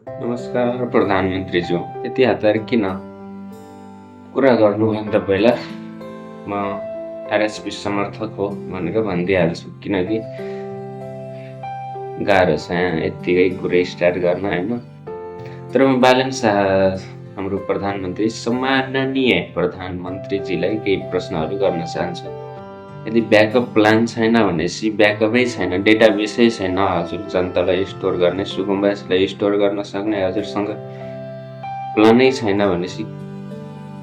नमस्कार प्रधानमन्त्रीज्यू, यति हतार किन? कुरा गर्नुभन्दा पहिला म आरएसपी समर्थक हो भनेर भनिदिइहाल्छु, किनकि गाह्रो छ यहाँ यत्तिकै कुरै स्टार्ट गर्न होइन। तर म बालन शाह हाम्रो प्रधानमन्त्री सम्माननीय प्रधानमन्त्रीजीलाई केही प्रश्नहरू गर्न चाहन्छु। यदि ब्याकअप प्लान छैन भनेपछि ब्याकअपै छैन, डेटाबेसै छैन हजुर जनतालाई स्टोर गर्ने, सुकुम्बासीलाई स्टोर गर्न सक्ने हजुरसँग प्लानै छैन भनेपछि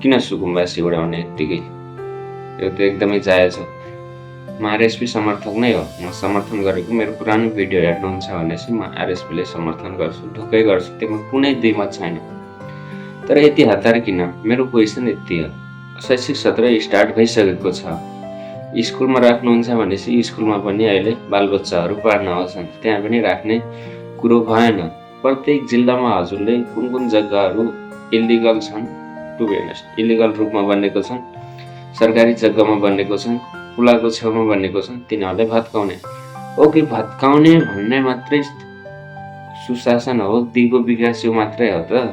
किन सुकुम्बासी उडाउने यत्तिकै? यो त एकदमै जायज हो। म आरएसपी समर्थक नै हो। म समर्थन गरेको मेरो पुरानो भिडियो हेर्नुहुन्छ भनेपछि म आरएसपीलाई समर्थन गर्छु, ढुक्कै गर्छु, त्यसमा कुनै द्विमत छैन। तर यति हतार किन? मेरो क्वेसन यति हो, शैक्षिक सत्र स्टार्ट भइसकेको छ। स्कुलमा राख्नुहुन्छ भनेपछि स्कुलमा पनि अहिले बालबच्चाहरू पढ्न आउँछन्, त्यहाँ पनि राख्ने कुरो भएन। प्रत्येक जिल्लामा हजुरले कुन कुन जग्गाहरू इलिगल छन्, टु बी अनेस्ट इलिगल रूपमा बनेको छन्, सरकारी जग्गामा बनेको छन्, पुलाको छेउमा बनेको छन्, तिनीहरूलाई भत्काउने। ओके, भत्काउने भन्ने मात्रै सुशासन हो, दिगो विकास यो मात्रै हो त?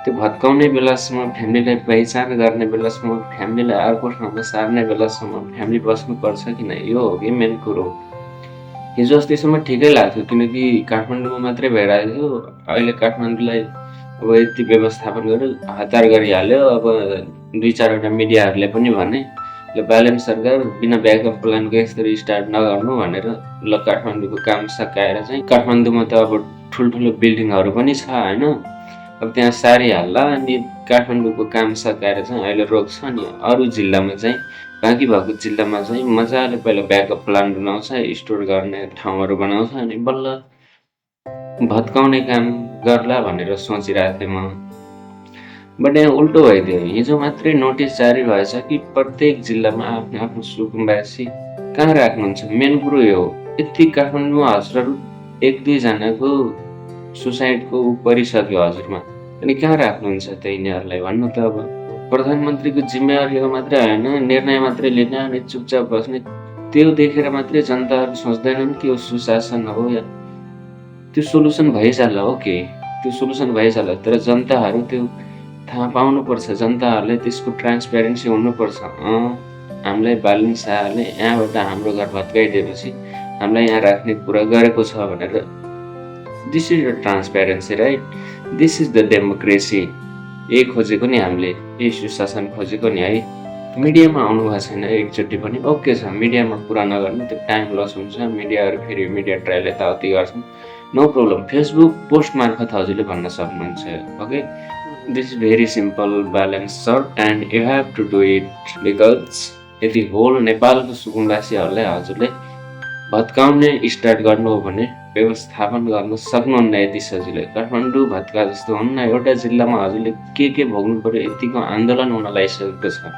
त्यो भत्काउने बेलासम्म, फ्यामिलीलाई पहिचान गर्ने बेलासम्म, फ्यामिलीलाई अर्को ठाउँमा सार्ने बेलासम्म फ्यामिली बस्नुपर्छ कि नै? यो हो कि मेन कुरो। हिजो अस्तिसम्म ठिकै लाग्थ्यो, किनकि काठमाडौँमा मात्रै भइरहेको थियो। अहिले काठमाडौँलाई अब यति व्यवस्थापन गर्यो, हतार गरिहाल्यो। अब 2-4वटा मिडियाहरूले पनि भने ल बालन सरकार बिना ब्याकअप प्लानको यसरी स्टार्ट नगर्नु भनेर ल काठमाडौँको काम सकाएर चाहिँ काठमाडौँमा त अब ठुल्ठुलो बिल्डिङहरू पनि छ होइन, अब त्यहाँ सारिहाल्ला अनि काठमाडौँको काम सकाएर चाहिँ अहिले रोक्छ। अनि अरू जिल्लामा चाहिँ, बाँकी भएको जिल्लामा चाहिँ मजाले पहिला ब्याकअप प्लान बनाउँछ, स्टोर गर्ने ठाउँहरू बनाउँछ, अनि बल्ल भत्काउने काम गर्ला भनेर सोचिरहेको थिएँ म। बट यहाँ उल्टो भइदियो। हिजो मात्रै नोटिस जारी भएछ कि प्रत्येक जिल्लामा आफ्नो आफ्नो सुकुम्बासी कहाँ राख्नुहुन्छ। मेन कुरो यो हो। यति काठमाडौँमा हजुरहरू 1-2 जनाको सुसाइडको परिसक्यो हजुरमा, अनि कहाँ राख्नुहुन्छ त यिनीहरूलाई भन्नु त? अब प्रधानमन्त्रीको जिम्मेवारी हो मात्रै होइन, निर्णय मात्रै लिने अनि चुपचाप बस्ने, त्यो देखेर मात्रै जनताहरू सोच्दैनन् कि यो सुशासन हो या त्यो सोलुसन भइसक्ला। ओके, त्यो सोलुसन भइसक्ला, तर जनताहरू त्यो थाहा पाउनुपर्छ, जनताहरूले त्यसको ट्रान्सप्यारेन्सी हुनुपर्छ। हामीलाई बालन शाहले यहाँबाट हाम्रो घर भत्काइदिएपछि हामीलाई यहाँ राख्ने कुरा गरेको छ भनेर, this is the transparency right, this is the democracy. यही खोजेको नि हामीले, यही सुशासन खोजेको नि है। मिडियामा आउनु भएको छैन एकचोटि पनि। ओके छ, मिडियामा कुरा नगर्नु, त्यो टाइम लस हुन्छ, मिडियाहरू फेरि मिडिया ट्रायल यताउति गर्छन्, नो प्रब्लम। फेसबुक पोस्ट मार्फत हजुरले भन्न सक्नुहुन्छ। Okay, this is very simple balance sir and you have to do it, because यदि होल नेपालको सुकुम्बासीहरूलाई हजुरले भत्काउने स्टार्ट गर्नु हो भने व्यवस्थापन गर्न सक्नुहुन्न यति सजिलै। काठमाडौँ भत्का जस्तो हुन्न, एउटा जिल्लामा हजुरले के भोग्नु पर्यो यतिको आन्दोलन हुन लागिसकेको छ।